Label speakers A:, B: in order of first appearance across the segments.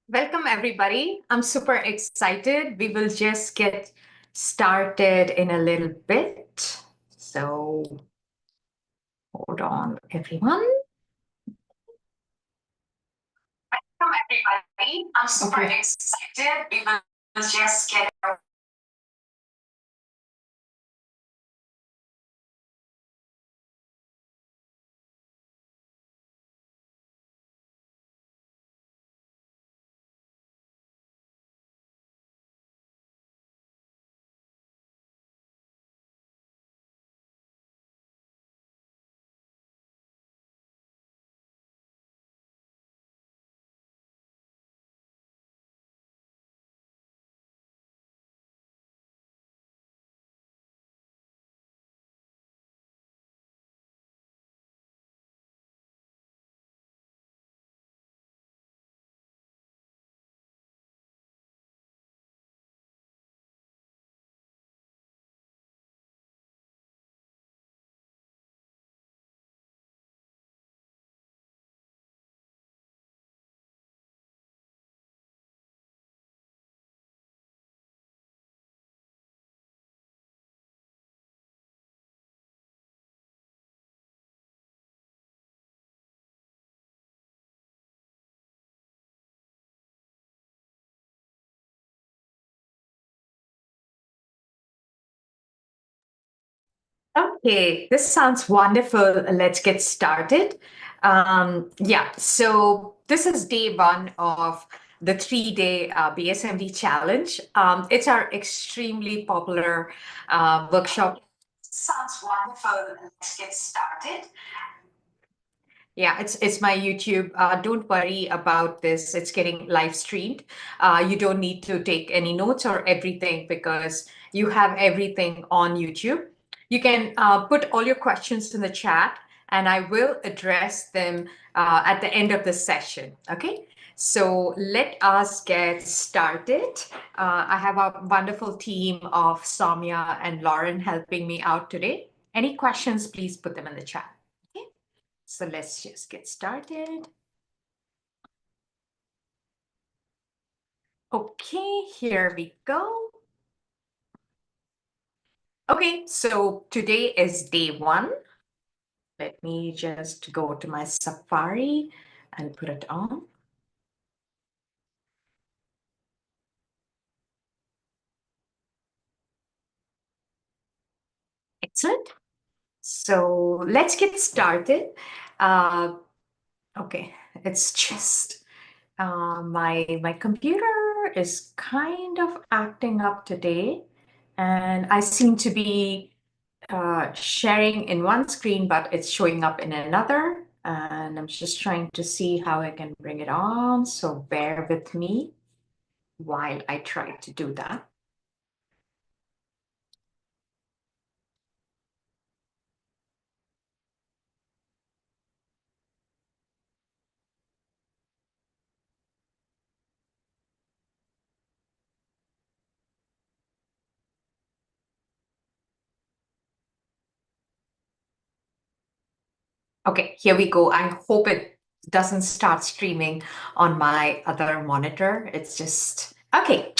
A: Welcome, everybody. I'm super excited. We will just get started in a little bit. So, hold on, everyone. Welcome, everybody. I'm super excited. We will just get Okay, this sounds wonderful. Let's get started. Yeah, so this is day one of the 3-day BSMD challenge. It's our extremely popular workshop. Sounds wonderful. Let's get started. Yeah, it's my YouTube. Don't worry about this. It's getting live streamed. You don't need to take any notes or everything because you have everything on YouTube. You can put all your questions in the chat, and I will address them at the end of the session. Okay. So let us get started. I have a wonderful team of Soumya and Lauren helping me out today. Any questions, please put them in the chat. Okay. So let's just get started. Okay, here we go. Okay, so today is day one. Let me just go to my Safari and put it on. Excellent. So let's get started. Okay, it's just my computer is kind of acting up today, and I seem to be sharing in one screen, but it's showing up in another. And I'm just trying to see how I can bring it on. So bear with me while I try to do that. Okay, here we go. I hope it doesn't start streaming on my other monitor. It's just, okay.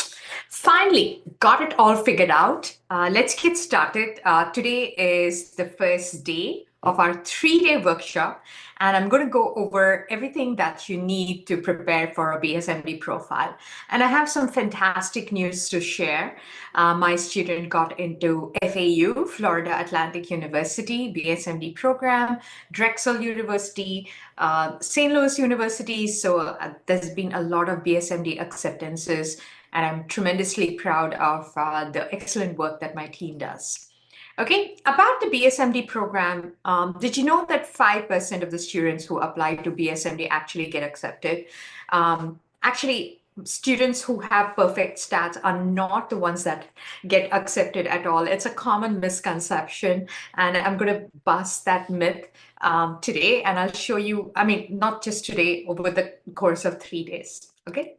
A: Finally, got it all figured out. Let's get started. Today is the first day of our 3-day workshop, and I'm going to go over everything that you need to prepare for a BSMD profile. And I have some fantastic news to share. My student got into FAU, Florida Atlantic University, BSMD program, Drexel University, St. Louis University. So there's been a lot of BSMD acceptances, and I'm tremendously proud of the excellent work that my team does. Okay, about the BSMD program, did you know that 5% of the students who apply to BSMD actually get accepted? Actually, students who have perfect stats are not the ones that get accepted at all. It's a common misconception, and I'm going to bust that myth today, and I'll show you, I mean, not just today, over the course of 3 days. Okay.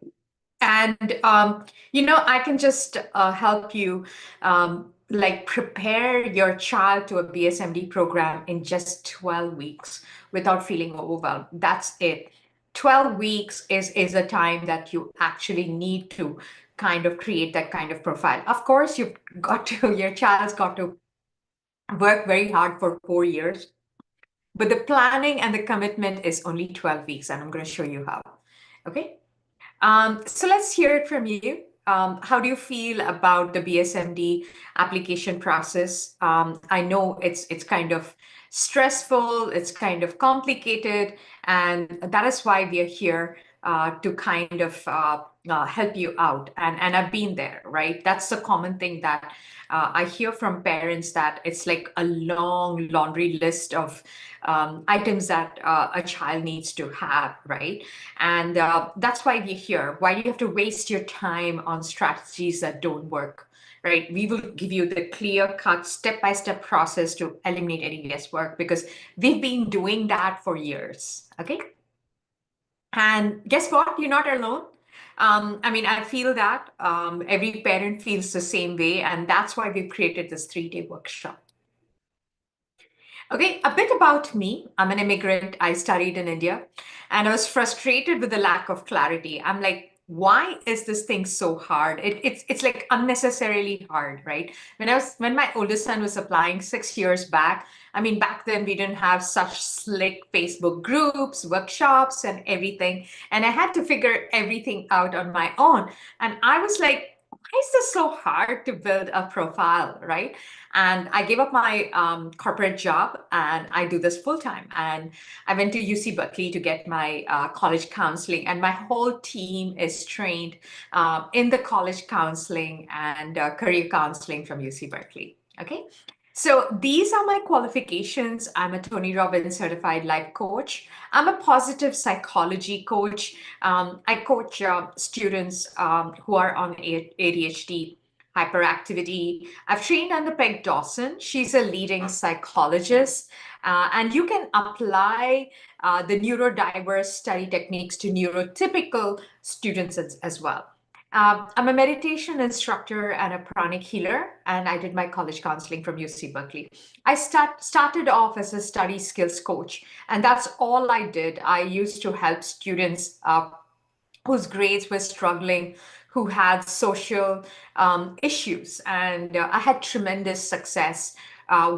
A: And I can just help you like prepare your child to a BSMD program in just 12 weeks without feeling overwhelmed. That's it. 12 weeks is a time that you actually need to kind of create that kind of profile. Of course, your child's got to work very hard for 4 years, but the planning and the commitment is only 12 weeks, and I'm going to show you how. Okay. So let's hear it from you. How do you feel about the BSMD application process? I know it's kind of stressful, it's kind of complicated, and that is why we are here to kind of help you out. And I've been there, right? That's the common thing that I hear from parents, that it's like a long laundry list of items that a child needs to have, right? And that's why we're here. Why do you have to waste your time on strategies that don't work, right? We will give you the clear-cut, step-by-step process to eliminate any guesswork, because we've been doing that for years, okay? And guess what? You're not alone. I mean, I feel that every parent feels the same way, and that's why we've created this 3-day workshop. Okay, a bit about me. I'm an immigrant. I studied in India, and I was frustrated with the lack of clarity. I'm like, why is this thing so hard? It's like unnecessarily hard, right? When my oldest son was applying 6 years back, I mean, back then we didn't have such slick Facebook groups, workshops, and everything, and I had to figure everything out on my own. And I was like, why is this so hard to build a profile, right? And I gave up my corporate job, and I do this full time. And I went to UC Berkeley to get my college counseling, and my whole team is trained in the college counseling and career counseling from UC Berkeley. Okay. So these are my qualifications. I'm a Tony Robbins certified life coach. I'm a positive psychology coach. I coach students who are on ADHD, hyperactivity. I've trained under Peg Dawson. She's a leading psychologist. And you can apply the neurodiverse study techniques to neurotypical students as well. I'm a meditation instructor and a pranic healer, and I did my college counseling from UC Berkeley. I started off as a study skills coach, and that's all I did. I used to help students whose grades were struggling, who had social issues. And I had tremendous success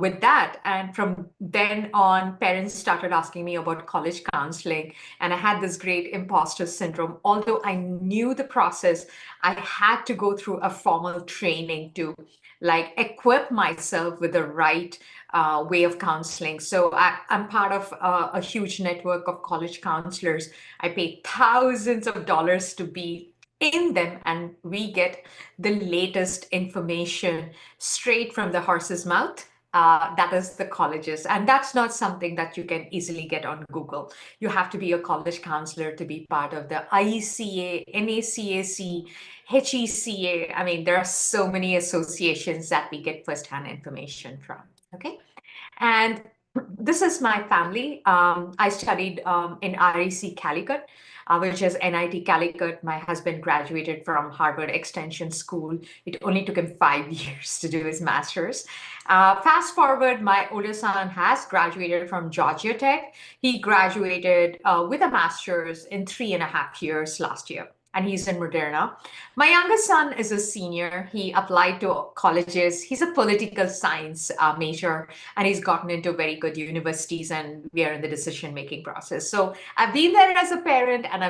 A: with that. And from then on, parents started asking me about college counseling. And I had this great imposter syndrome. Although I knew the process, I had to go through a formal training to like equip myself with the right way of counseling. So I'm part of a huge network of college counselors. I pay thousands of dollars to be in them, and we get the latest information straight from the horse's mouth. That is the colleges. And that's not something that you can easily get on Google. You have to be a college counselor to be part of the IECA, NACAC, HECA. I mean, there are so many associations that we get firsthand information from. Okay. And this is my family. I studied in REC Calicut, which is NIT Calicut. My husband graduated from Harvard Extension School. It only took him 5 years to do his master's. Fast forward, my older son has graduated from Georgia Tech. He graduated with a master's in 3.5 years last year, and he's in Moderna. My youngest son is a senior. He applied to colleges. He's a political science major, and he's gotten into very good universities, and we are in the decision-making process. So I've been there as a parent, and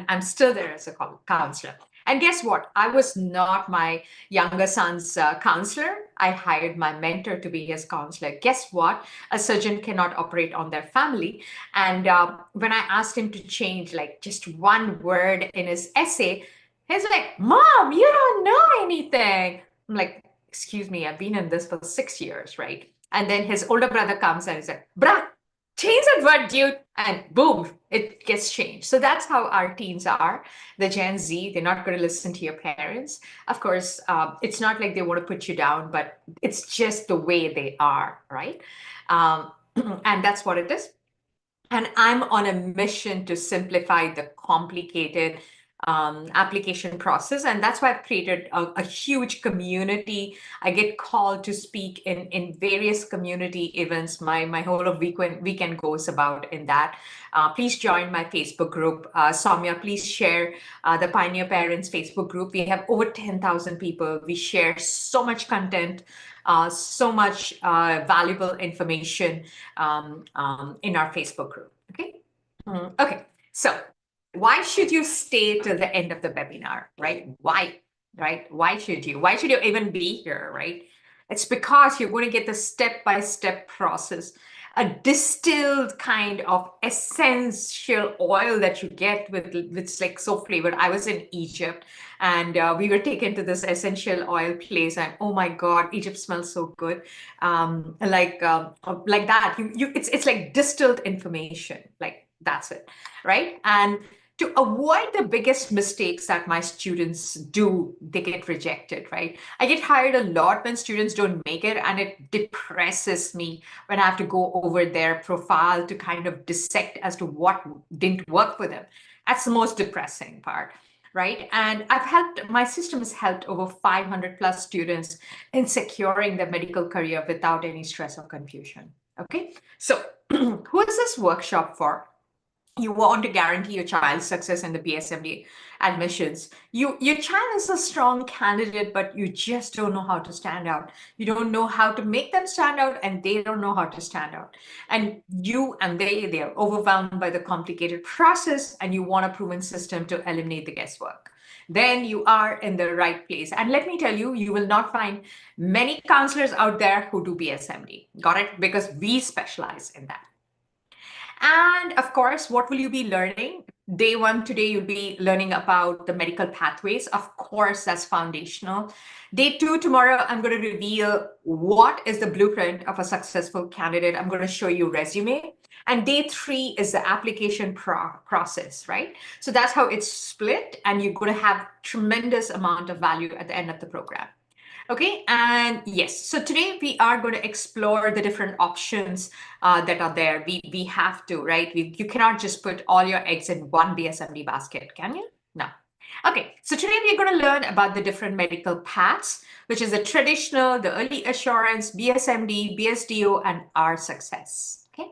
A: I'm still there as a counselor. And guess what? I was not my younger son's counselor. I hired my mentor to be his counselor. Guess what? A surgeon cannot operate on their family. And when I asked him to change like just one word in his essay, he's like, Mom, you don't know anything. I'm like, excuse me, I've been in this for 6 years, right? And then his older brother comes and he's like, Bruh, change that word, dude. And boom, it gets changed. So that's how our teens are. The Gen Z, they're not going to listen to your parents. Of course, it's not like they want to put you down, but it's just the way they are, right? And that's what it is. And I'm on a mission to simplify the complicated application process. And that's why I've created a huge community. I get called to speak in various community events. My whole of weekend goes about in that. Please join my Facebook group. Soumya, please share the Pioneer Parents Facebook group. We have over 10,000 people. We share so much content, so much valuable information in our Facebook group. Okay. Okay. So why should you stay till the end of the webinar, right? Why, right? Why should you? Why should you even be here, right? It's because you're going to get the step-by-step process, a distilled kind of essential oil that you get with it's like so flavored. I was in Egypt and we were taken to this essential oil place, and oh my God, Egypt smells so good. Like that. It's like distilled information. Like that's it, right? And to avoid the biggest mistakes that my students do, they get rejected, right? I get hired a lot when students don't make it, and it depresses me when I have to go over their profile to kind of dissect as to what didn't work for them. That's the most depressing part, right? And my system has helped over 500 plus students in securing their medical career without any stress or confusion. Okay, so who is this workshop for? You want to guarantee your child's success in the BSMD admissions. Your child is a strong candidate, but you just don't know how to stand out. You don't know how to make them stand out, and they don't know how to stand out. And you and they are overwhelmed by the complicated process, and you want a proven system to eliminate the guesswork. Then you are in the right place. And let me tell you, you will not find many counselors out there who do BSMD. Got it? Because we specialize in that. And of course, what will you be learning? Day one today, you'll be learning about the medical pathways. Of course, that's foundational. Day two, tomorrow, I'm going to reveal what is the blueprint of a successful candidate. I'm going to show you resume. And day three is the application process, right? So that's how it's split. And you're going to have tremendous amount of value at the end of the program. Okay, and yes, so today we are going to explore the different options that are there. We have to, right? You cannot just put all your eggs in one BSMD basket, can you? No. Okay, so today we're going to learn about the different medical paths, which is the traditional, the early assurance, BSMD, BSDO, and our success. Okay.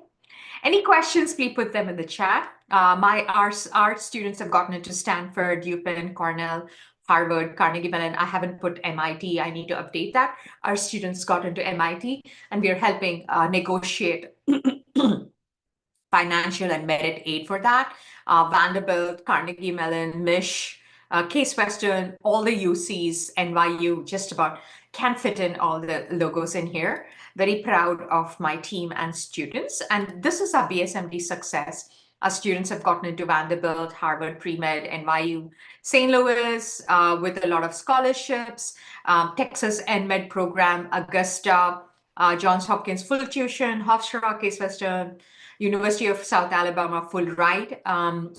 A: Any questions, please put them in the chat. Our students have gotten into Stanford, UPenn, Cornell, Harvard, Carnegie Mellon. I haven't put MIT. I need to update that. Our students got into MIT, and we are helping negotiate financial and merit aid for that. Vanderbilt, Carnegie Mellon, Mish, Case Western, all the UCs, NYU, just about can fit in all the logos in here. Very proud of my team and students. And this is our BSMD success. Our students have gotten into Vanderbilt, Harvard, Pre-Med, NYU, St. Louis with a lot of scholarships, Texas NMed program, Augusta, Johns Hopkins full tuition, Hofstra, Case Western, University of South Alabama full ride,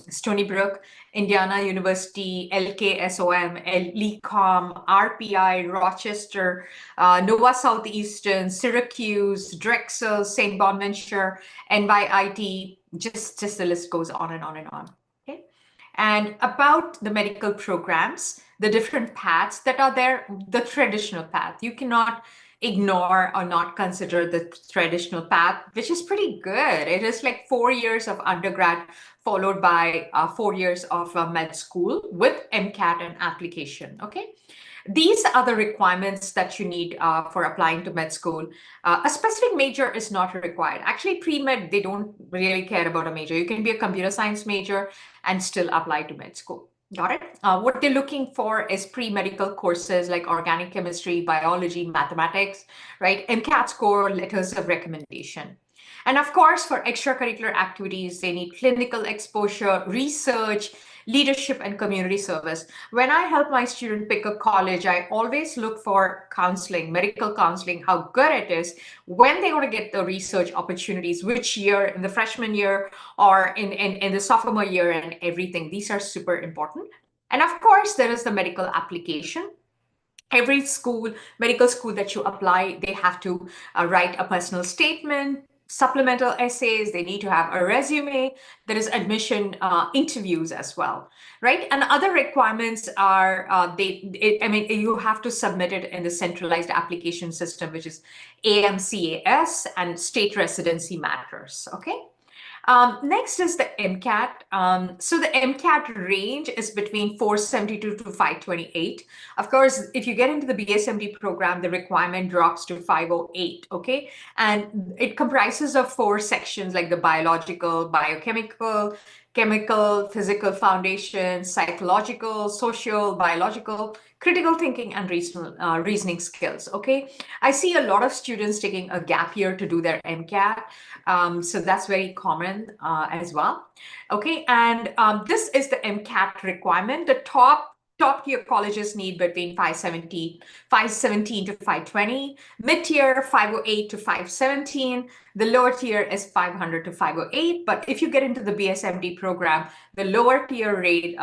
A: Stony Brook, Indiana University, LKSOM, LECOM, RPI, Rochester, Nova Southeastern, Syracuse, Drexel, St. Bonaventure, NYIT, just the list goes on and on and on. Okay. And about the medical programs, the different paths that are there, the traditional path, you cannot ignore or not consider the traditional path, which is pretty good. It is like 4 years of undergrad followed by 4 years of med school with MCAT and application. Okay. These are the requirements that you need for applying to med school. A specific major is not required. Actually, pre-med, they don't really care about a major. You can be a computer science major and still apply to med school. Got it? What they're looking for is pre-medical courses like organic chemistry, biology, mathematics, right? MCAT score, letters of recommendation. And of course, for extracurricular activities, they need clinical exposure, research, leadership, and community service. When I help my student pick a college, I always look for counseling, medical counseling, how good it is, when they want to get the research opportunities, which year, in the freshman year or in the sophomore year, and everything. These are super important. And of course, there is the medical application. Every school, medical school that you apply, they have to write a personal statement, supplemental essays, they need to have a resume, there is admission interviews as well, right? And other requirements are, you have to submit it in the centralized application system, which is AMCAS, and state residency matters, okay? Next is the MCAT. So the MCAT range is between 472 to 528. Of course, if you get into the BSMD program, the requirement drops to 508, okay? And it comprises of 4 sections like the biological, biochemical, chemical, physical foundation, psychological, social, biological, critical thinking, and reasoning skills, okay? I see a lot of students taking a gap year to do their MCAT. So that's very common as well. Okay, and this is the MCAT requirement. The top tier colleges need between 517 to 520, mid-tier 508 to 517, the lower tier is 500 to 508. But if you get into the BSMD program, the lower tier rate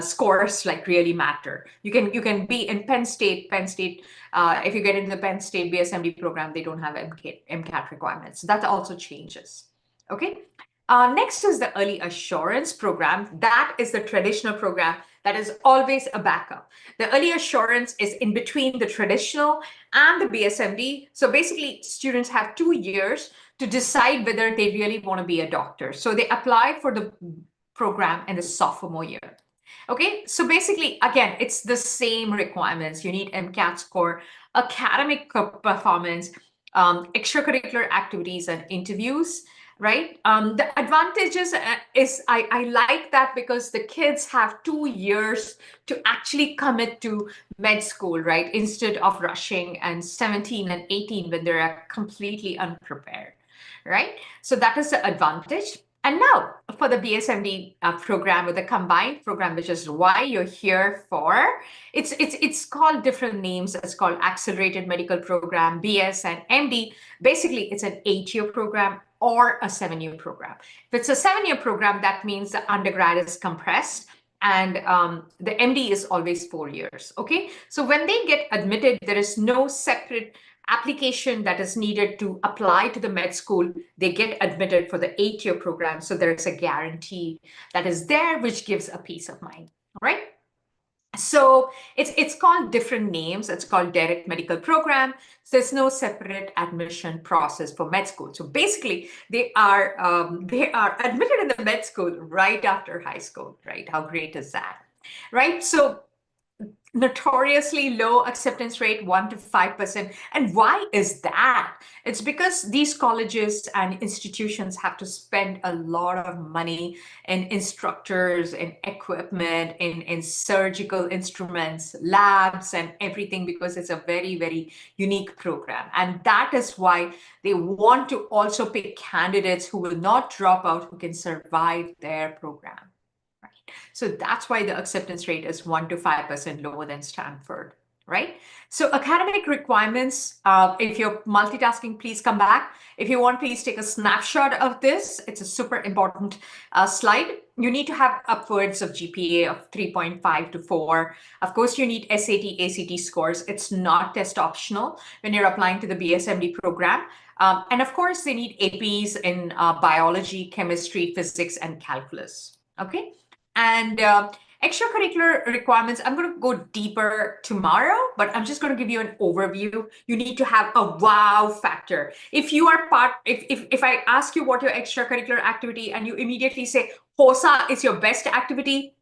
A: scores like really matter. You can be in Penn State. If you get into the Penn State BSMD program, they don't have MCAT requirements. So that also changes. Okay. Next is the early assurance program. That is the traditional program that is always a backup. The early assurance is in between the traditional and the BSMD. So basically, students have 2 years to decide whether they really want to be a doctor. So they apply for the program in the sophomore year. Okay, so basically, again, it's the same requirements. You need MCAT score, academic performance, extracurricular activities and interviews, right? The advantages is I like that because the kids have 2 years to actually commit to med school, right? Instead of rushing and 17 and 18 when they're completely unprepared, right? So that is the advantage. And now for the BSMD program, or the combined program, which is why you're here for, it's called different names. It's called Accelerated Medical Program, BS and MD. Basically, it's an 8-year program or a 7-year program. If it's a 7-year program, that means the undergrad is compressed and the MD is always 4 years, okay? So when they get admitted, there is no separate application that is needed to apply to the med school. They get admitted for the 8-year program. So there's a guarantee that is there, which gives a peace of mind, all right? So it's called different names. It's called direct medical program. So there's no separate admission process for med school. So basically, they are admitted in the med school right after high school, right? How great is that, right? So notoriously low acceptance rate, 1 to 5%. And why is that? It's because these colleges and institutions have to spend a lot of money in instructors, in equipment, in surgical instruments, labs, and everything, because it's a very, very unique program. And that is why they want to also pick candidates who will not drop out, who can survive their program. So that's why the acceptance rate is 1 to 5% lower than Stanford, right? So academic requirements, if you're multitasking, please come back. If you want, please take a snapshot of this. It's a super important slide. You need to have upwards of GPA of 3.5 to 4. Of course, you need SAT, ACT scores. It's not test optional when you're applying to the BSMD program. And of course, they need APs in biology, chemistry, physics, and calculus, okay? And extracurricular requirements, I'm going to go deeper tomorrow, but I'm just going to give you an overview. You need to have a wow factor. If you are if I ask you what your extracurricular activity and you immediately say HOSA is your best activity,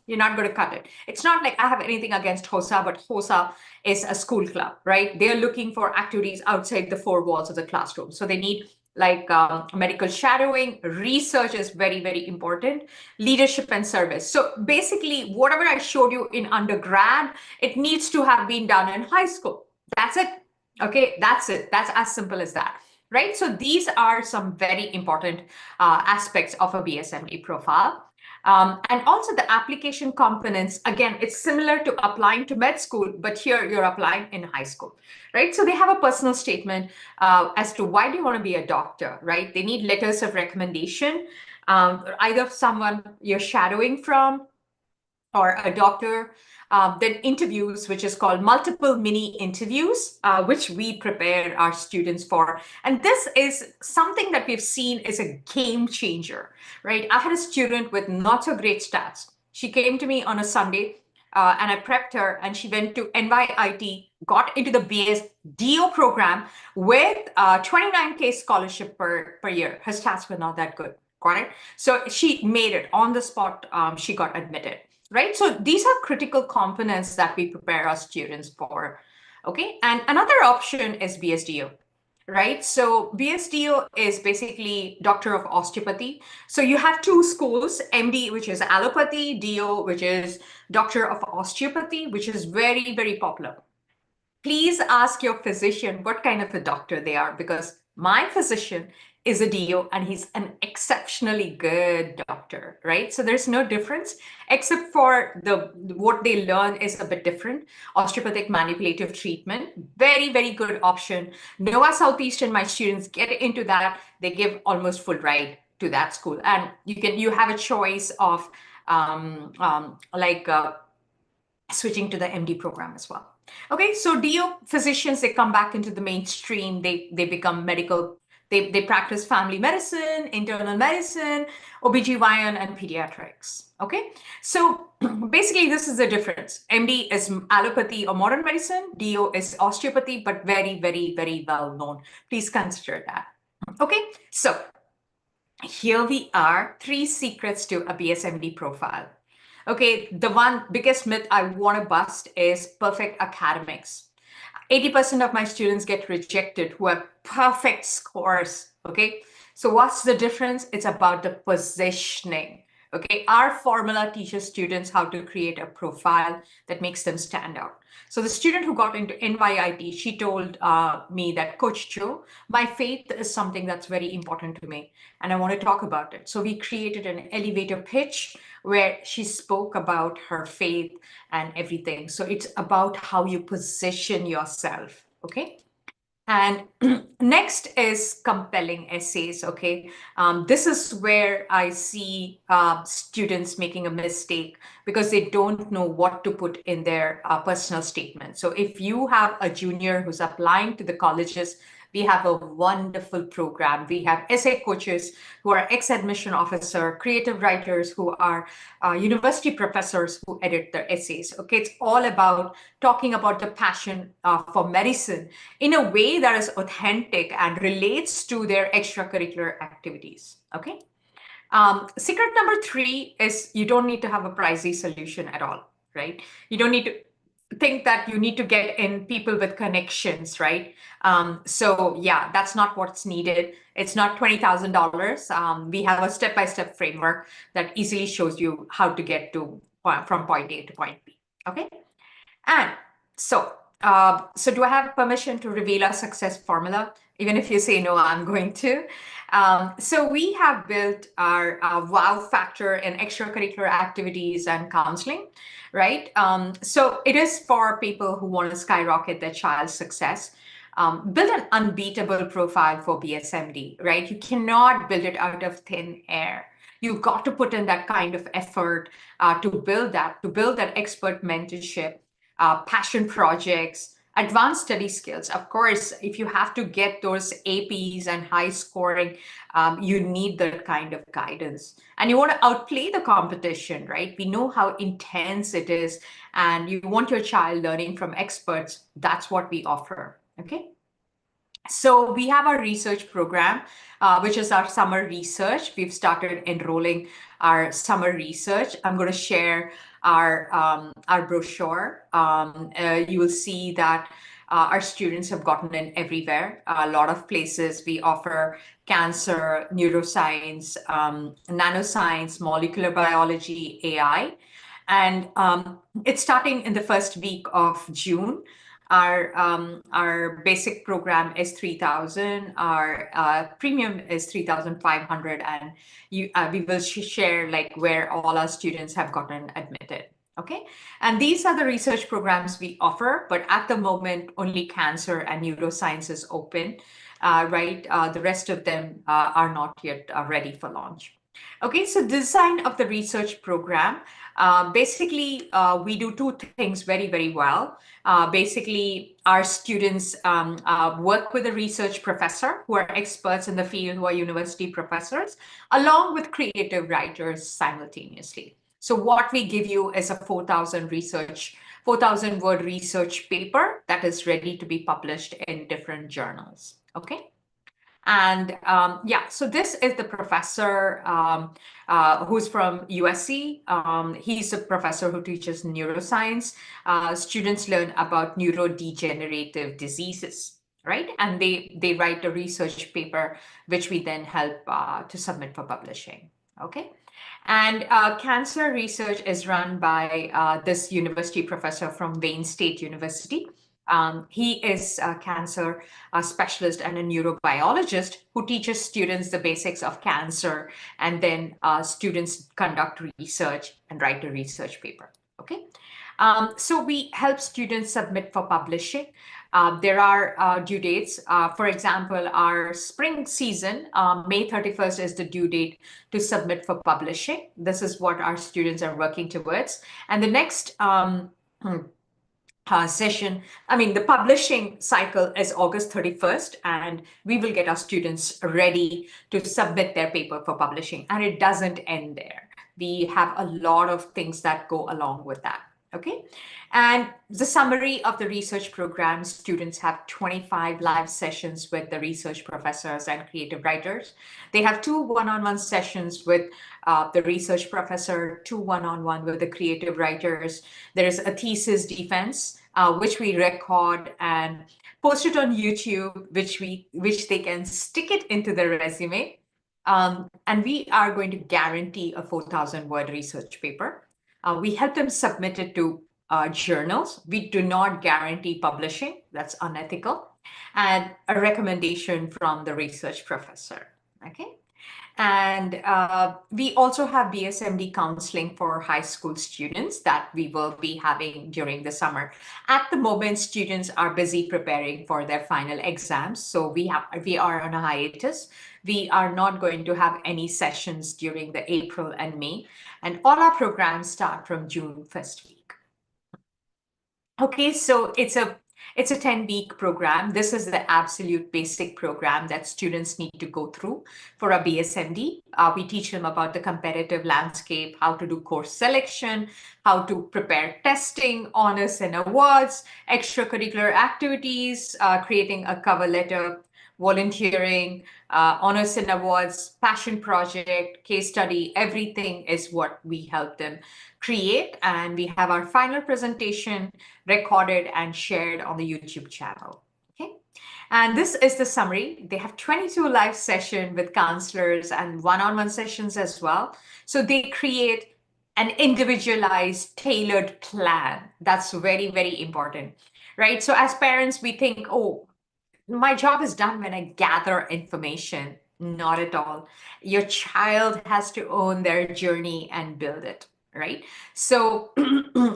A: you're not going to cut it. It's not like I have anything against HOSA, but HOSA is a school club, right? They're looking for activities outside the 4 walls of the classroom. So they need like medical shadowing. Research is very, very important. Leadership and service. So basically, whatever I showed you in undergrad, it needs to have been done in high school. That's it. Okay, that's it. That's as simple as that. Right? So these are some very important aspects of a BSMD profile. And also the application components, again, it's similar to applying to med school, but here you're applying in high school, right? So they have a personal statement as to why do you want to be a doctor, right? They need letters of recommendation, either someone you're shadowing from or a doctor. then interviews, which is called multiple mini interviews, which we prepare our students for. And this is something that we've seen is a game changer, right? I had a student with not so great stats. She came to me on a Sunday, and I prepped her, and she went to NYIT, got into the BS DO program with 29K scholarship per year. Her stats were not that good, right? So she made it on the spot. She got admitted, right? So these are critical components that we prepare our students for, okay? And another option is BSDO, right? So BSDO is basically Doctor of Osteopathy. So you have two schools, MD, which is allopathy, DO, which is Doctor of Osteopathy, which is very, very popular. Please ask your physician what kind of a doctor they are, because my physician is a DO and he's an exceptionally good doctor, right? So there's no difference except for what they learn is a bit different. Osteopathic manipulative treatment, very, very good option. Nova Southeastern, my students get into that. They give almost full ride to that school. And you have a choice of switching to the MD program as well. Okay, so DO physicians, they come back into the mainstream, they become medical, they practice family medicine, internal medicine, OBGYN, and pediatrics. Okay, so basically this is the difference. MD is allopathy or modern medicine, DO is osteopathy, but very, very, very well known. Please consider that. Okay, so here we are, 3 secrets to a BSMD profile. Okay, the one biggest myth I want to bust is perfect academics. 80% of my students get rejected who have perfect scores. Okay, so what's the difference? It's about the positioning. Okay, our formula teaches students how to create a profile that makes them stand out. So the student who got into NYIT, she told me that, Coach Joe, my faith is something that's very important to me, and I want to talk about it. So we created an elevator pitch where she spoke about her faith and everything. So it's about how you position yourself, okay? And next is compelling essays, okay? This is where I see students making a mistake because they don't know what to put in their personal statement. So if you have a junior who's applying to the colleges, we have a wonderful program. We have essay coaches who are ex-admission officer, creative writers who are university professors who edit their essays. Okay, it's all about talking about the passion for medicine in a way that is authentic and relates to their extracurricular activities. Okay. Secret number 3 is you don't need to have a pricey solution at all, right? You don't need to think that you need to get in people with connections, right? So yeah, that's not what's needed. It's not $20,000. We have a step-by-step framework that easily shows you how to get to from point A to point B. Okay, and so do I have permission to reveal our success formula? Even if you say no, I'm going to. So we have built our wow factor in extracurricular activities and counseling, right? So it is for people who want to skyrocket their child's success. Build an unbeatable profile for BSMD, right? You cannot build it out of thin air. You've got to put in that kind of effort to build that expert mentorship, passion projects, advanced study skills. Of course, if you have to get those APs and high scoring, you need that kind of guidance. And you want to outplay the competition, right? We know how intense it is, and you want your child learning from experts. That's what we offer, okay? So we have our research program, which is our summer research. We've started enrolling our summer research. I'm going to share our brochure. You will see that our students have gotten in everywhere. A lot of places we offer cancer, neuroscience, nanoscience, molecular biology, AI. And it's starting in the first week of June. Our basic program is 3,000. Our premium is 3,500, and we will share like where all our students have gotten admitted. Okay, and these are the research programs we offer, but at the moment only cancer and neuroscience is open, right? The rest of them are not yet ready for launch. Okay, so design of the research program. Basically, we do two things very, very well. Basically, our students work with a research professor who are experts in the field, who are university professors, along with creative writers simultaneously. So what we give you is a 4,000 word research paper that is ready to be published in different journals. Okay. And yeah, so this is the professor who's from USC. He's a professor who teaches neuroscience. Students learn about neurodegenerative diseases, right? And they write a research paper, which we then help to submit for publishing. Okay. And cancer research is run by this university professor from Wayne State University. He is a cancer specialist and a neurobiologist who teaches students the basics of cancer, and then students conduct research and write a research paper. Okay. So we help students submit for publishing. There are due dates. For example, our spring season, May 31st is the due date to submit for publishing. This is what our students are working towards. And the next session, I mean, the publishing cycle is August 31st, and we will get our students ready to submit their paper for publishing. And it doesn't end there. We have a lot of things that go along with that. Okay. And the summary of the research program, students have 25 live sessions with the research professors and creative writers. They have 2 one-on-one sessions with the research professor, 2 one-on-one with the creative writers. There's a thesis defense, which we record and post it on YouTube, which they can stick it into their resume. And we are going to guarantee a 4,000 word research paper. We help them submit it to journals. We do not guarantee publishing. That's unethical. And a recommendation from the research professor. Okay. And we also have BSMD counseling for high school students that we will be having during the summer. At the moment, students are busy preparing for their final exams. So we are on a hiatus. We are not going to have any sessions during the April and May. And all our programs start from June first week. Okay, so it's a 10-week program. This is the absolute basic program that students need to go through for a BSMD. We teach them about the competitive landscape, how to do course selection, how to prepare testing, honors and awards, extracurricular activities, creating a cover letter, volunteering, honors and awards, passion project, case study, everything is what we help them create. And we have our final presentation recorded and shared on the YouTube channel. Okay. And this is the summary. They have 22 live sessions with counselors and one-on-one sessions as well. So they create an individualized, tailored plan. That's very, very important, right? So as parents, we think, oh, my job is done when I gather information. Not at all. Your child has to own their journey and build it, right? So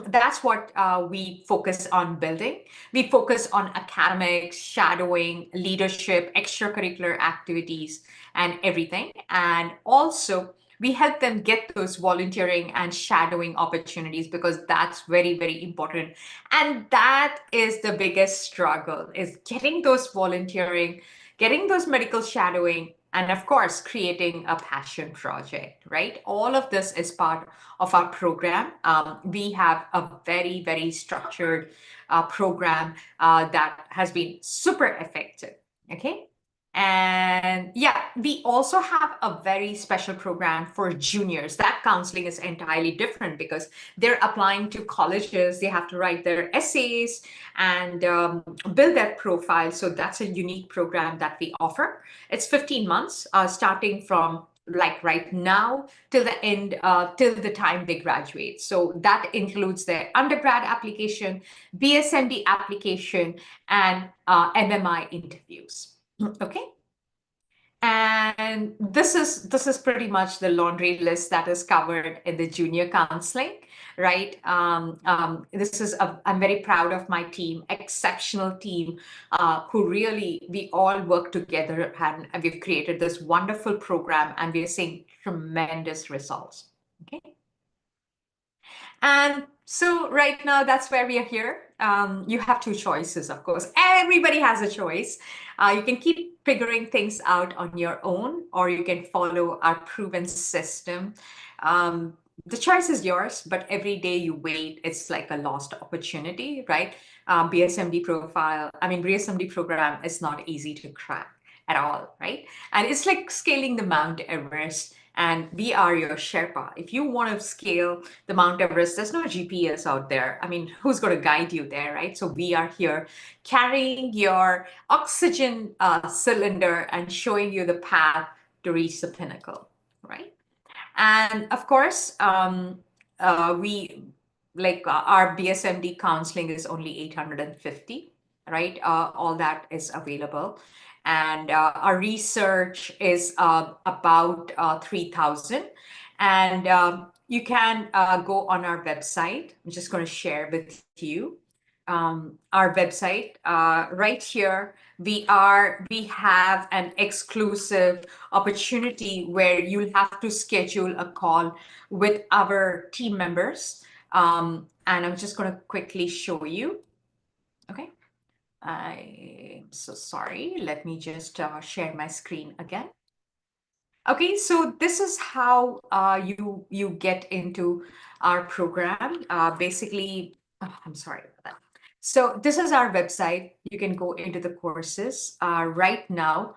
A: that's what we focus on building. We focus on academics, shadowing, leadership, extracurricular activities, and everything. And also, we help them get those volunteering and shadowing opportunities because that's very, very important. And that is the biggest struggle, is getting those volunteering, getting those medical shadowing, and of course, creating a passion project, right? All of this is part of our program. We have a very, very structured program that has been super effective. Okay. And yeah, we also have a very special program for juniors. That counseling is entirely different because they're applying to colleges. They have to write their essays and build their profile. So that's a unique program that we offer. It's 15 months, starting from like right now till the end, till the time they graduate. So that includes their undergrad application, BSMD application, and MMI interviews. Okay. And this is pretty much the laundry list that is covered in the junior counseling. right? I'm very proud of my team, exceptional team, who really, we all work together and we've created this wonderful program and we are seeing tremendous results. Okay. And so right now, that's where we are here. You have two choices, of course. Everybody has a choice. You can keep figuring things out on your own, or you can follow our proven system. The choice is yours, but every day you wait, it's like a lost opportunity, right? BSMD profile, I mean, BSMD program is not easy to crack at all, right? And it's like scaling the Mount Everest, and we are your Sherpa. If you want to scale the Mount Everest, there's no GPS out there. I mean, who's going to guide you there, right? So we are here carrying your oxygen cylinder and showing you the path to reach the pinnacle, right? And of course, we our BSMD counseling is only 850, right? All that is available. And our research is about 3,000. And you can go on our website. I'm just going to share with you our website right here. We have an exclusive opportunity where you'll have to schedule a call with our team members. And I'm just going to quickly show you. Okay. I'm so sorry. Let me just share my screen again. Okay, so this is how you get into our program. Basically, I'm sorry about that. So this is our website. You can go into the courses right now.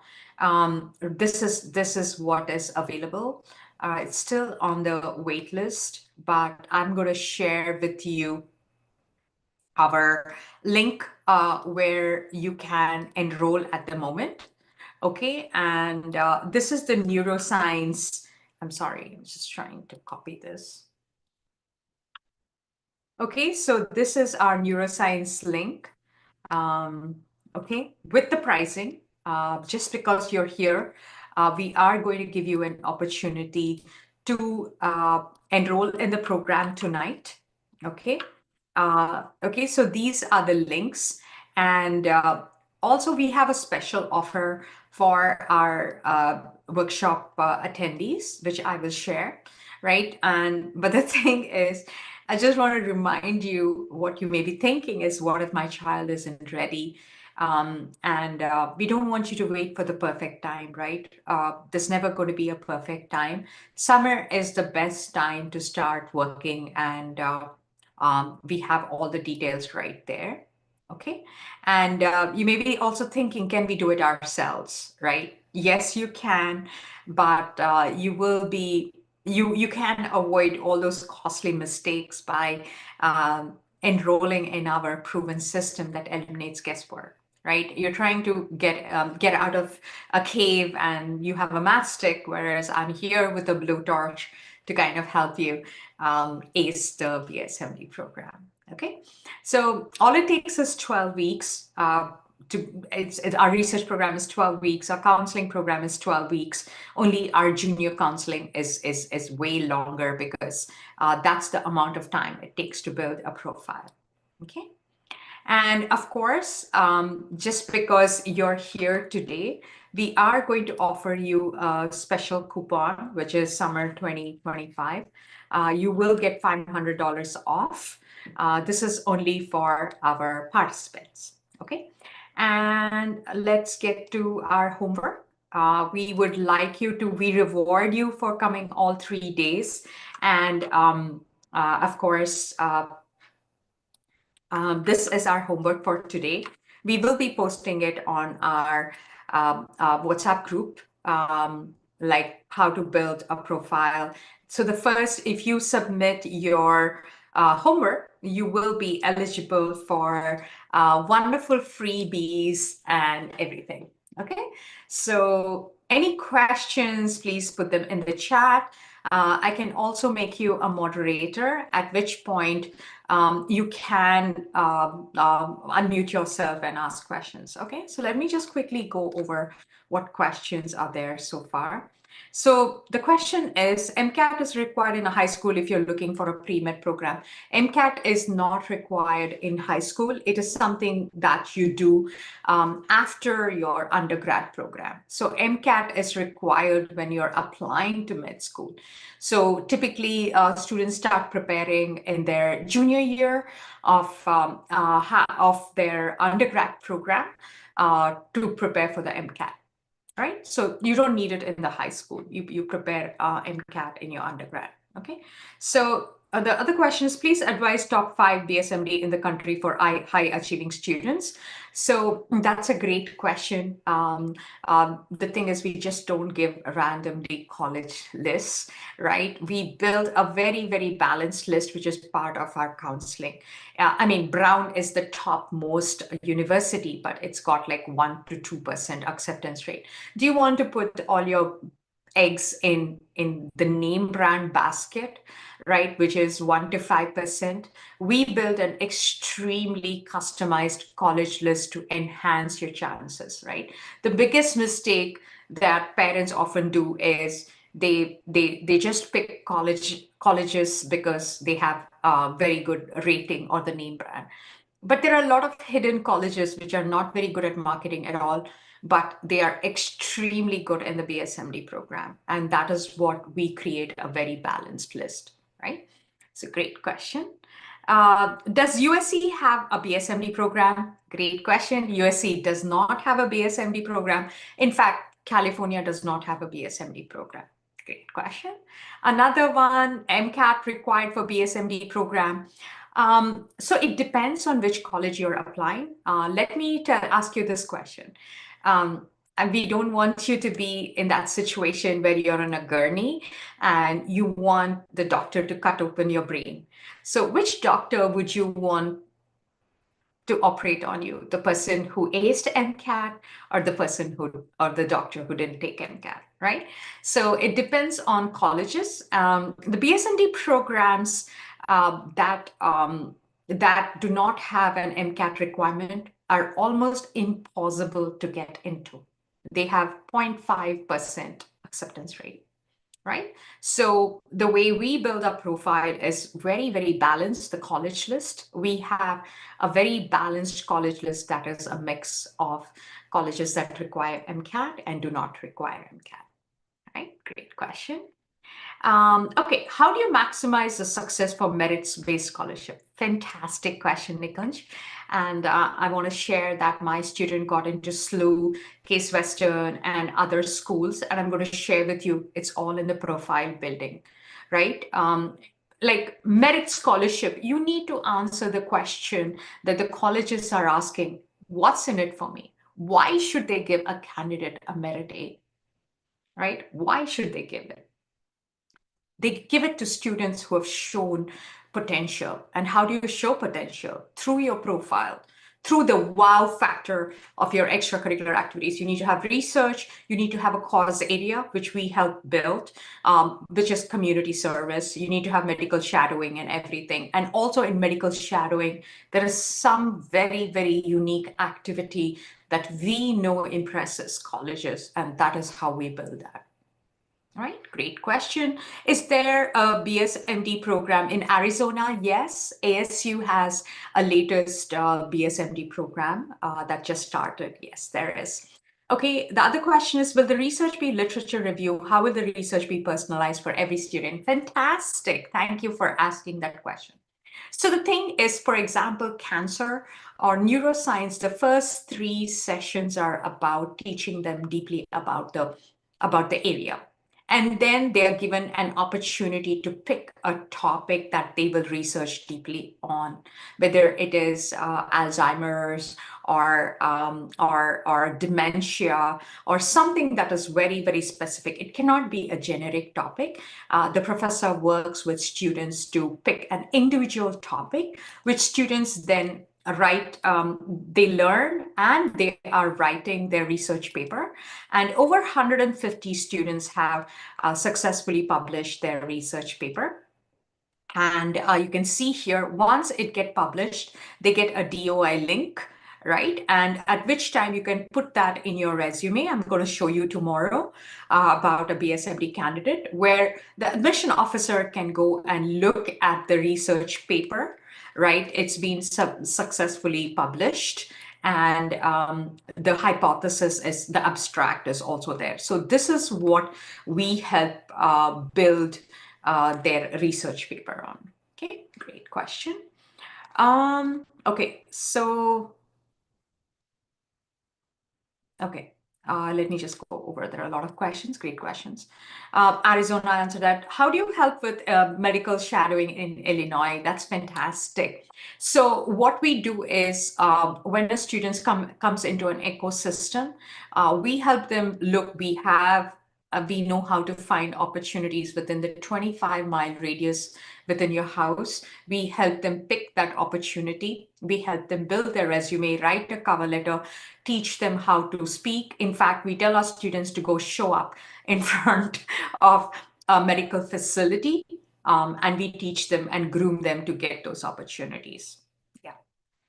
A: This is what is available. It's still on the wait list, but I'm going to share with you our link where you can enroll at the moment. Okay, and this is the neuroscience. I'm sorry, I'm just trying to copy this. Okay, so this is our neuroscience link. Okay, with the pricing, just because you're here, we are going to give you an opportunity to enroll in the program tonight. Okay. Okay, so these are the links. And also, we have a special offer for our workshop attendees, which I will share, right? But the thing is, I just want to remind you what you may be thinking is, what if my child isn't ready? And we don't want you to wait for the perfect time, right? There's never going to be a perfect time. Summer is the best time to start working, and we have all the details right there. Okay. And you may be also thinking, can we do it ourselves, right? Yes, you can, but you can avoid all those costly mistakes by enrolling in our proven system that eliminates guesswork, right? You're trying to get out of a cave and you have a matchstick, whereas I'm here with a blowtorch to kind of help you ace the BSMD program. Okay, so all it takes is 12 weeks. Our research program is 12 weeks. Our counseling program is 12 weeks. Only our junior counseling is way longer because that's the amount of time it takes to build a profile. Okay. And of course, just because you're here today, we are going to offer you a special coupon, which is summer 2025. You will get $500 off. This is only for our participants. Okay. And let's get to our homework. We would like you to, we reward you for coming all 3 days. And of course, this is our homework for today. We will be posting it on our WhatsApp group, like how to build a profile. So the first, if you submit your homework, you will be eligible for wonderful freebies and everything. Okay, so any questions, please put them in the chat. I can also make you a moderator, at which point you can unmute yourself and ask questions. Okay, so let me just quickly go over what questions are there so far. So the question is, MCAT is required in a high school if you're looking for a pre-med program. MCAT is not required in high school. It is something that you do after your undergrad program. So MCAT is required when you're applying to med school. So typically, students start preparing in their junior year of their undergrad program to prepare for the MCAT. Right? So you don't need it in the high school. You prepare MCAT in your undergrad. Okay. So the other question is, please advise top 5 BSMD in the country for high achieving students. So that's a great question. The thing is, we just don't give randomly college lists, right? We build a very, very balanced list, which is part of our counseling. I mean, Brown is the topmost university, but it's got like 1 to 2% acceptance rate. Do you want to put all your eggs in the name brand basket, right, which is 1 to 5%? We build an extremely customized college list to enhance your chances, right? The biggest mistake that parents often do is they just pick colleges because they have a very good rating or the name brand. But there are a lot of hidden colleges which are not very good at marketing at all, but they are extremely good in the BSMD program. And that is what we create, a very balanced list, right? It's a great question. Does USC have a BSMD program? Great question. USC does not have a BSMD program. In fact, California does not have a BSMD program. Great question. Another one, MCAT required for BSMD program. So it depends on which college you're applying. Let me ask you this question. And we don't want you to be in that situation where you're on a gurney and you want the doctor to cut open your brain. So which doctor would you want to operate on you? The person who aced MCAT or the person or the doctor who didn't take MCAT, right? So it depends on colleges. The BSMD programs that do not have an MCAT requirement are almost impossible to get into. They have 0.5% acceptance rate, right? So the way we build our profile is very, very balanced, the college list. We have a very balanced college list that is a mix of colleges that require MCAT and do not require MCAT, right? Great question. Okay, how do you maximize the success for merits-based scholarship? Fantastic question, Nikunj. And I want to share that my student got into SLU, Case Western, and other schools. And I'm going to share with you, it's all in the profile building, right? Like merit scholarship, you need to answer the question that the colleges are asking, what's in it for me? Why should they give a candidate a merit aid, right? Why should they give it? They give it to students who have shown potential. And how do you show potential? Through your profile, through the wow factor of your extracurricular activities. You need to have research, you need to have a cause area, which we help build, which is community service. You need to have medical shadowing and everything. And also in medical shadowing, there is some very, very unique activity that we know impresses colleges, and that is how we build that. All right, great question. Is there a BSMD program in Arizona? Yes, ASU has a latest BSMD program that just started. Yes, there is. Okay, the other question is, will the research be literature review? How will the research be personalized for every student? Fantastic. Thank you for asking that question. So the thing is, for example, cancer or neuroscience, the first 3 sessions are about teaching them deeply about the area. And then they are given an opportunity to pick a topic that they will research deeply on, whether it is Alzheimer's or dementia or something that is very, very specific. It cannot be a generic topic. The professor works with students to pick an individual topic, which students then write, they learn and they are writing their research paper. And over 150 students have successfully published their research paper. And you can see here, once it gets published, they get a DOI link, right? And at which time you can put that in your resume. I'm going to show you tomorrow about a BSMD candidate where the admission officer can go and look at the research paper, right? It's been successfully published. And the hypothesis is the abstract is also there. So this is what we help build their research paper on. Okay, great question. Okay, so, okay, let me just go over. There are a lot of questions, great questions. Arizona answered that. How do you help with medical shadowing in Illinois? That's fantastic. So what we do is when the students comes into an ecosystem, we help them look, we know how to find opportunities within the 25-mile radius within your house. We help them pick that opportunity. We help them build their resume, write a cover letter, teach them how to speak. In fact, we tell our students to go show up in front of a medical facility, and we teach them and groom them to get those opportunities. Yeah.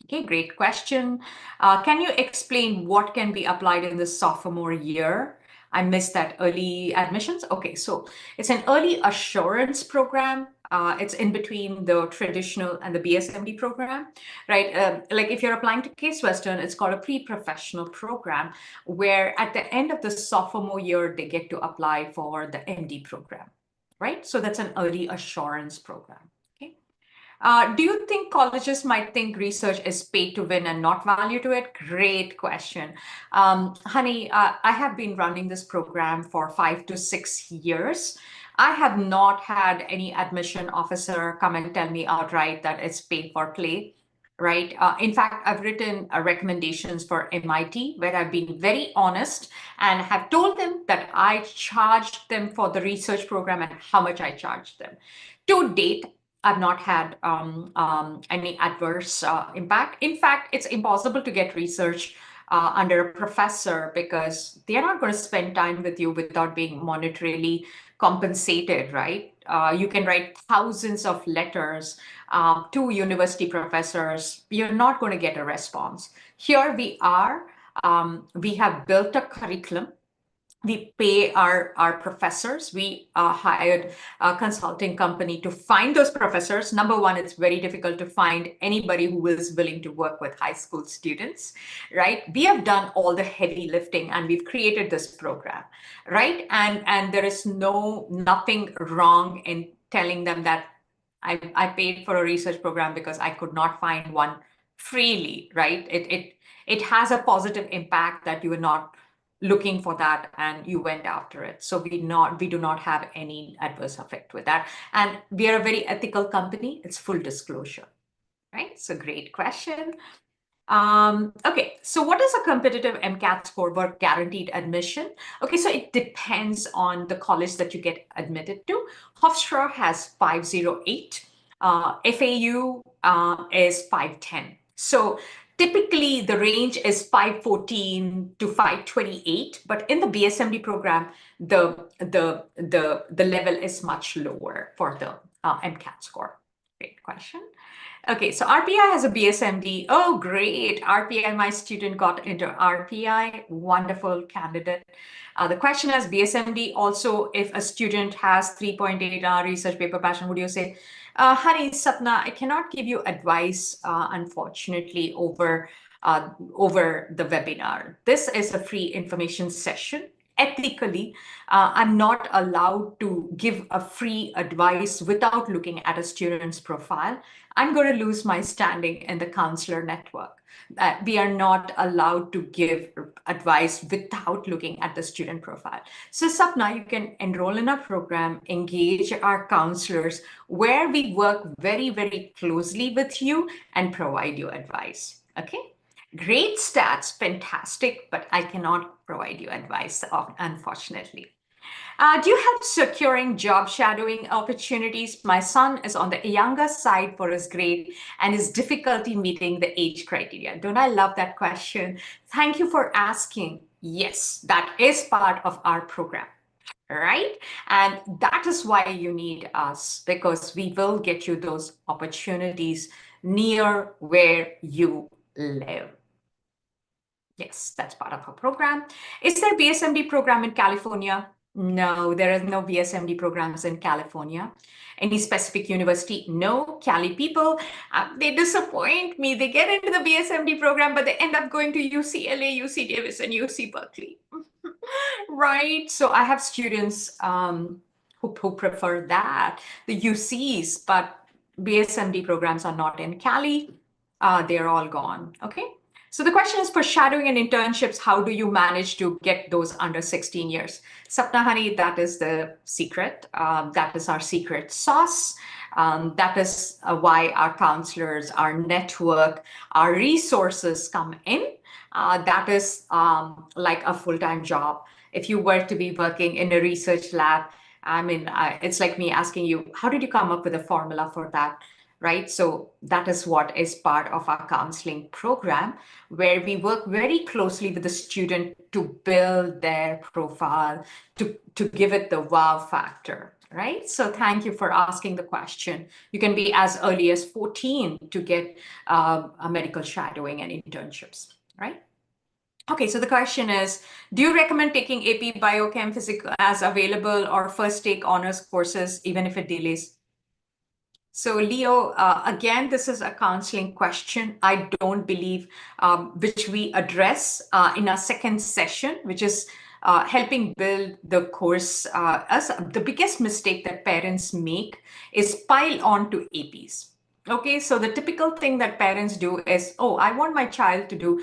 A: Okay, great question. Can you explain what can be applied in the sophomore year? I missed that. Early admissions. Okay, so it's an early assurance program. It's in between the traditional and the BSMD program, right? Like if you're applying to Case Western, it's called a pre-professional program where at the end of the sophomore year, they get to apply for the MD program, right? So that's an early assurance program. Okay. Do you think colleges might think research is pay to win and not value to it? Great question. Honey, I have been running this program for 5 to 6 years. I have not had any admission officer come and tell me outright that it's pay for play, right? In fact, I've written recommendations for MIT where I've been very honest and have told them that I charged them for the research program and how much I charged them. To date, I've not had any adverse impact. In fact, it's impossible to get research under a professor because they're not going to spend time with you without being monetarily compensated, right? You can write thousands of letters to university professors. You're not going to get a response. Here we are. We have built a curriculum. We pay our professors. We hired a consulting company to find those professors. Number one, it's very difficult to find anybody who is willing to work with high school students, right? We have done all the heavy lifting and we've created this program, right? And there is nothing wrong in telling them that I paid for a research program because I could not find one freely, right? It has a positive impact that you are not looking for that and you went after it. So we do not have any adverse effect with that. And we are a very ethical company. It's full disclosure, right? So great question. Okay, so what is a competitive MCAT score for guaranteed admission? Okay, so it depends on the college that you get admitted to. Hofstra has 508. FAU is 510. So typically the range is 514 to 528, but in the BSMD program, the level is much lower for the MCAT score. Great question. Okay, so RPI has a BSMD. Oh, great. RPI, my student got into RPI. Wonderful candidate. The question is BSMD also, if a student has 3.8 research paper passion, would you say, honey, Sapna, I cannot give you advice, unfortunately, over the webinar. This is a free information session. Ethically, I'm not allowed to give a free advice without looking at a student's profile. I'm going to lose my standing in the counselor network. We are not allowed to give advice without looking at the student profile. So Sapna, you can enroll in our program, engage our counselors where we work very, very closely with you and provide you advice. Okay? Great stats, fantastic, but I cannot provide you advice, unfortunately. Do you help securing job shadowing opportunities? My son is on the younger side for his grade and his difficulty meeting the age criteria. Don't I love that question? Thank you for asking. Yes, that is part of our program, right? And that is why you need us, because we will get you those opportunities near where you live. Yes, that's part of our program. Is there BSMD program in California? No, there are no BSMD programs in California. Any specific university? No. Cali people, they disappoint me. They get into the BSMD program, but they end up going to UCLA, UC Davis, and UC Berkeley. Right. So I have students who prefer that, the UCs, but BSMD programs are not in Cali. They're all gone. Okay. So the question is for shadowing and internships, how do you manage to get those under 16 years? Sapna Honey, that is the secret. That is our secret sauce. That is why our counselors, our network, our resources come in. That is like a full-time job. If you were to be working in a research lab, I mean, it's like me asking you, how did you come up with a formula for that? Right? So that is what is part of our counseling program, where we work very closely with the student to build their profile, to give it the wow factor, right? So thank you for asking the question. You can be as early as 14 to get a medical shadowing and internships, right? Okay, so the question is, do you recommend taking AP Biochem Physics as available or first take honors courses, even if it delays? So Leo, again, this is a counseling question. I don't believe, which we address in our second session, which is helping build the course. As the biggest mistake that parents make is pile on to APs. Okay, so the typical thing that parents do is, oh, I want my child to do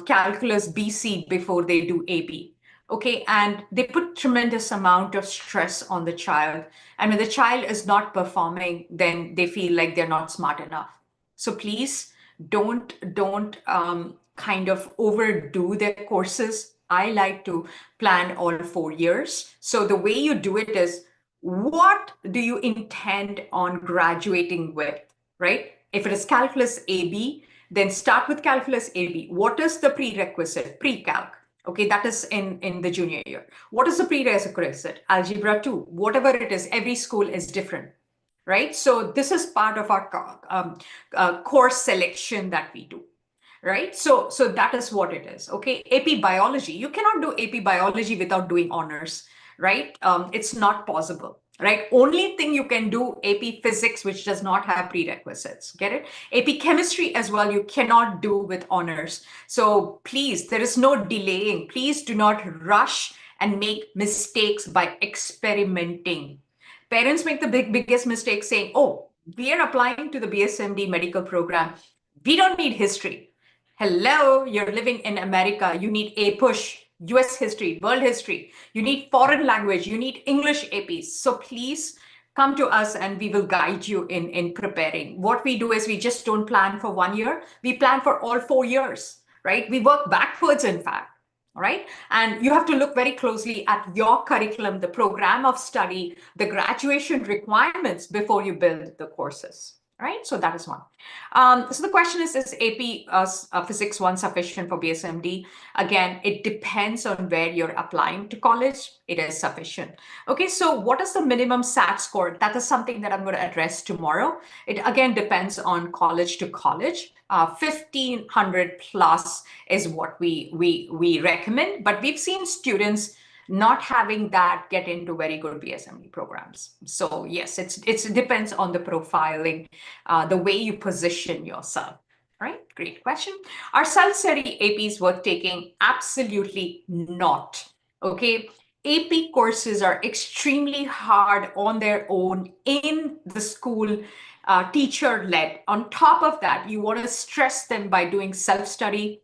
A: calculus BC before they do AP. Okay, and they put tremendous amount of stress on the child, and when the child is not performing, then they feel like they're not smart enough. So please don't kind of overdo their courses. I like to plan all 4 years. So the way you do it is, what do you intend on graduating with, right? If it is calculus AB, then start with calculus AB. What is the prerequisite? Pre-calc. Okay, that is in the junior year. What is the prerequisite? Algebra 2, whatever it is, every school is different, right? So this is part of our course selection that we do, right? So that is what it is, okay? AP Biology, you cannot do AP Biology without doing honors, right? It's not possible, right? Only thing you can do AP Physics, which does not have prerequisites, get it? AP Chemistry as well, you cannot do with honors. So please, there is no delaying. Please do not rush and make mistakes by experimenting. Parents make the biggest mistake saying, oh, we are applying to the BSMD medical program. We don't need history. Hello, you're living in America. You need APUSH, US history, world history. You need foreign language. You need English APs. So please come to us and we will guide you in preparing. What we do is we just don't plan for 1 year. We plan for all 4 years, right? We work backwards, in fact. All right. And you have to look very closely at your curriculum, the program of study, the graduation requirements before you build the courses. Right. So that is one. So the question is AP Physics 1 sufficient for BSMD? Again, it depends on where you're applying to college. It is sufficient. Okay, so what is the minimum SAT score? That is something that I'm going to address tomorrow. It again depends on college to college. 1500 plus is what we recommend, but we've seen students not having that get into very good BSMD programs. So yes, it depends on the profiling, the way you position yourself. Right, great question. Are self-study APs worth taking? Absolutely not. Okay, AP courses are extremely hard on their own in the school, teacher-led. On top of that, you want to stress them by doing self-study.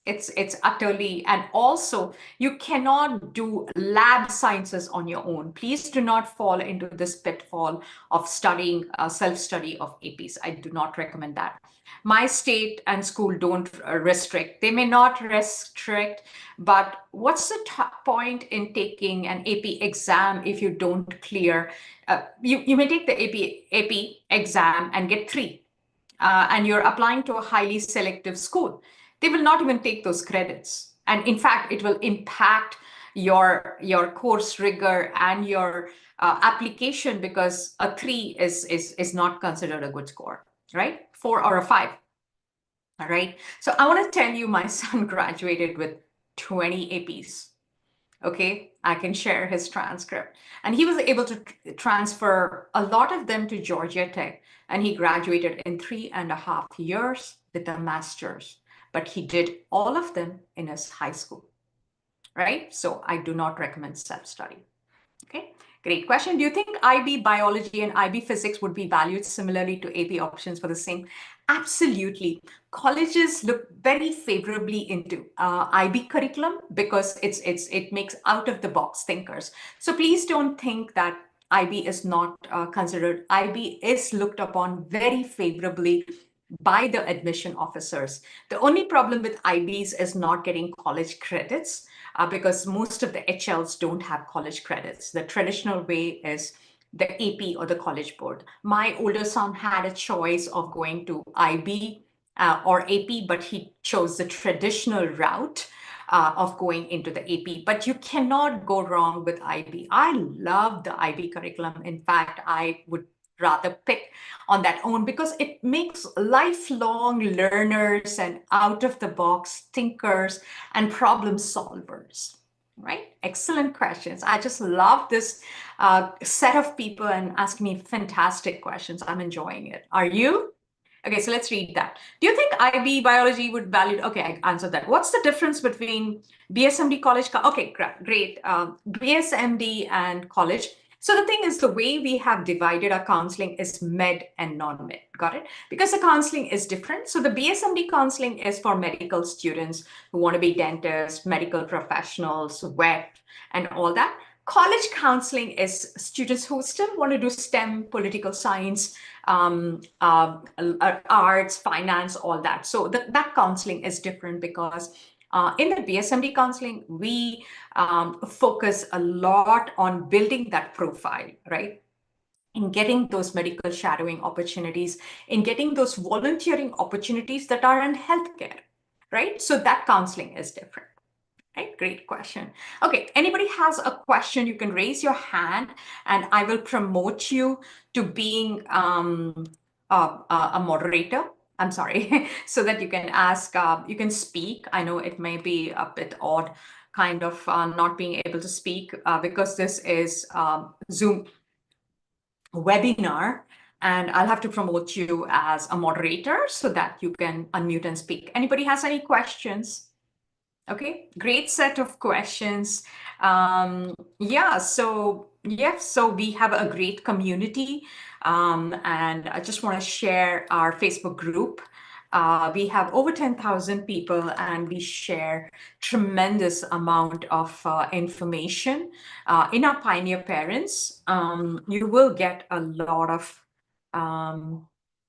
A: It's utterly, and also you cannot do lab sciences on your own. Please do not fall into this pitfall of studying self-study of APs. I do not recommend that. My state and school don't restrict. They may not restrict, but what's the point in taking an AP exam if you don't clear? You may take the AP exam and get 3, and you're applying to a highly selective school. They will not even take those credits. And in fact, it will impact your course rigor and your application, because a 3 is not considered a good score, right? 4 or a 5. All right. So I want to tell you, my son graduated with 20 APs. Okay, I can share his transcript. And he was able to transfer a lot of them to Georgia Tech, and he graduated in 3.5 years with a master's. But he did all of them in his high school, right? So I do not recommend self-study. Okay, great question. Do you think IB biology and IB physics would be valued similarly to AP options for the same? Absolutely. Colleges look very favorably into IB curriculum because it makes out of the box thinkers. So please don't think that IB is not considered. IB is looked upon very favorably by the admission officers. The only problem with IBs is not getting college credits because most of the HLs don't have college credits. The traditional way is the AP or the college board. My older son had a choice of going to IB or AP, but he chose the traditional route of going into the AP. But you cannot go wrong with IB. I love the IB curriculum. In fact, I would rather pick on that own because it makes lifelong learners and out of the box thinkers and problem solvers. Right? Excellent questions. I just love this set of people and asking me fantastic questions. I'm enjoying it. Are you? Okay, so let's read that. Do you think IB biology would value? Okay, I answered that. What's the difference between BSMD college? Okay, great. BSMD and college. So the thing is, the way we have divided our counseling is med and non-med. Got it? Because the counseling is different. So the BSMD counseling is for medical students who want to be dentists, medical professionals, vet, and all that. College counseling is students who still want to do STEM, political science, arts, finance, all that. So that counseling is different because in the BSMD counseling, we focus a lot on building that profile, right? In getting those medical shadowing opportunities, in getting those volunteering opportunities that are in healthcare, right? So that counseling is different. Right, great question. Okay, anybody has a question, you can raise your hand and I will promote you to being a moderator. I'm sorry, so that you can ask, you can speak. I know it may be a bit odd, kind of not being able to speak because this is Zoom webinar, and I'll have to promote you as a moderator so that you can unmute and speak. Anybody has any questions? Okay, great set of questions. Yeah, so we have a great community, and I just want to share our Facebook group. We have over 10,000 people, and we share tremendous amount of information. In our Pioneer Parents, you will get a lot of,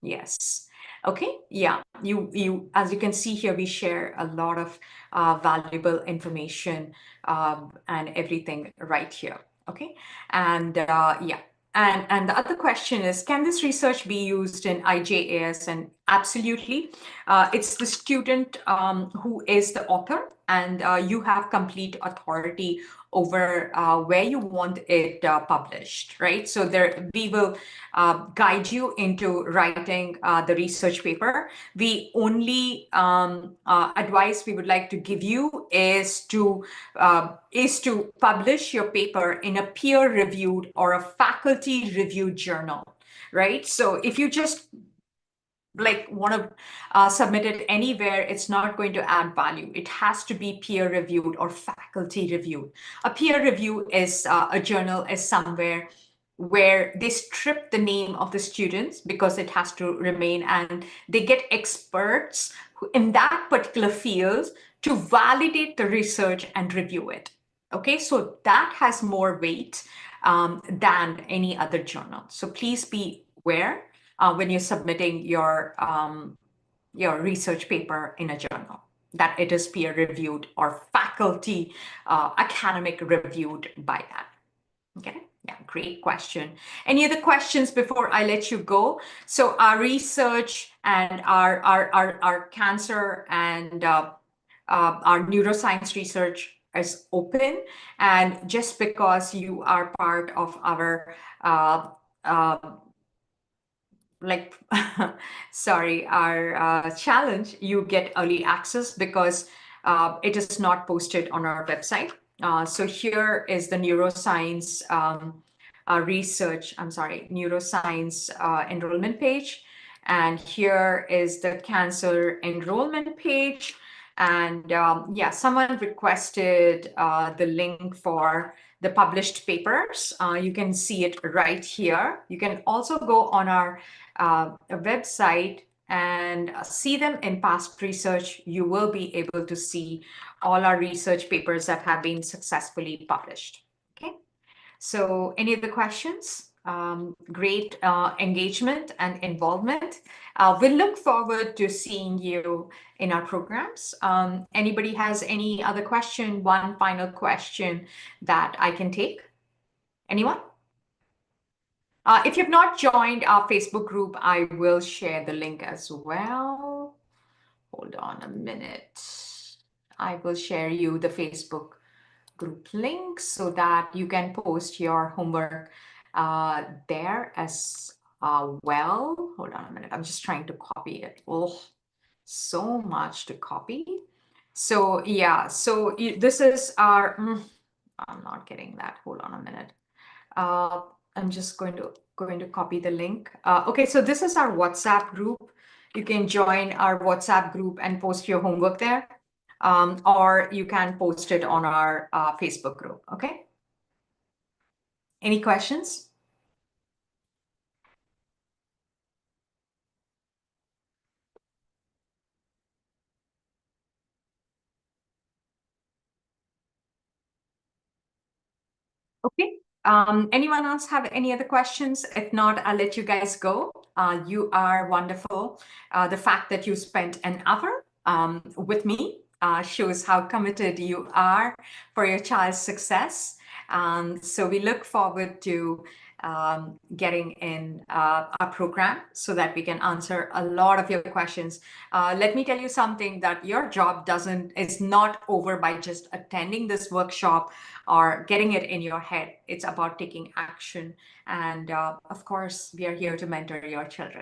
A: yes. Okay, yeah, as you can see here, we share a lot of valuable information and everything right here. Okay, and yeah, and the other question is, can this research be used in IJAS? And absolutely, it's the student who is the author, and you have complete authority over where you want it published, right? So there, we will guide you into writing the research paper. The only advice we would like to give you is to publish your paper in a peer-reviewed or a faculty-reviewed journal, right? So if you just want to submit it anywhere, it's not going to add value. It has to be peer reviewed or faculty reviewed. A peer review is a journal is somewhere where they strip the name of the students because it has to remain, and they get experts in that particular field to validate the research and review it. Okay, so that has more weight than any other journal. So please be aware when you're submitting your research paper in a journal, that it is peer reviewed or faculty academic reviewed by that. Okay, yeah, great question. Any other questions before I let you go? So our research and our cancer and our neuroscience research is open, and just because you are part of our like, sorry, our challenge, you get early access because it is not posted on our website. So here is the neuroscience research, I'm sorry, neuroscience enrollment page. And here is the cancer enrollment page. And yeah, someone requested the link for the published papers. You can see it right here. You can also go on our website and see them in past research. You will be able to see all our research papers that have been successfully published. Okay. So any other questions? Great engagement and involvement. We'll look forward to seeing you in our programs. Anybody has any other question? One final question that I can take? Anyone? If you've not joined our Facebook group, I will share the link as well. Hold on a minute. I will share you the Facebook group link so that you can post your homework there as well. Hold on a minute. I'm just trying to copy it. Oh, so much to copy. So yeah, so this is our, I'm not getting that. Hold on a minute. I'm just going to copy the link. Okay, so this is our WhatsApp group. You can join our WhatsApp group and post your homework there, or you can post it on our Facebook group. Okay. Any questions? Okay. Anyone else have any other questions? If not, I'll let you guys go. You are wonderful. The fact that you spent an hour with me shows how committed you are for your child's success. So we look forward to getting in our program so that we can answer a lot of your questions. Let me tell you something, that your job is not over by just attending this workshop or getting it in your head. It's about taking action. And of course, we are here to mentor your children.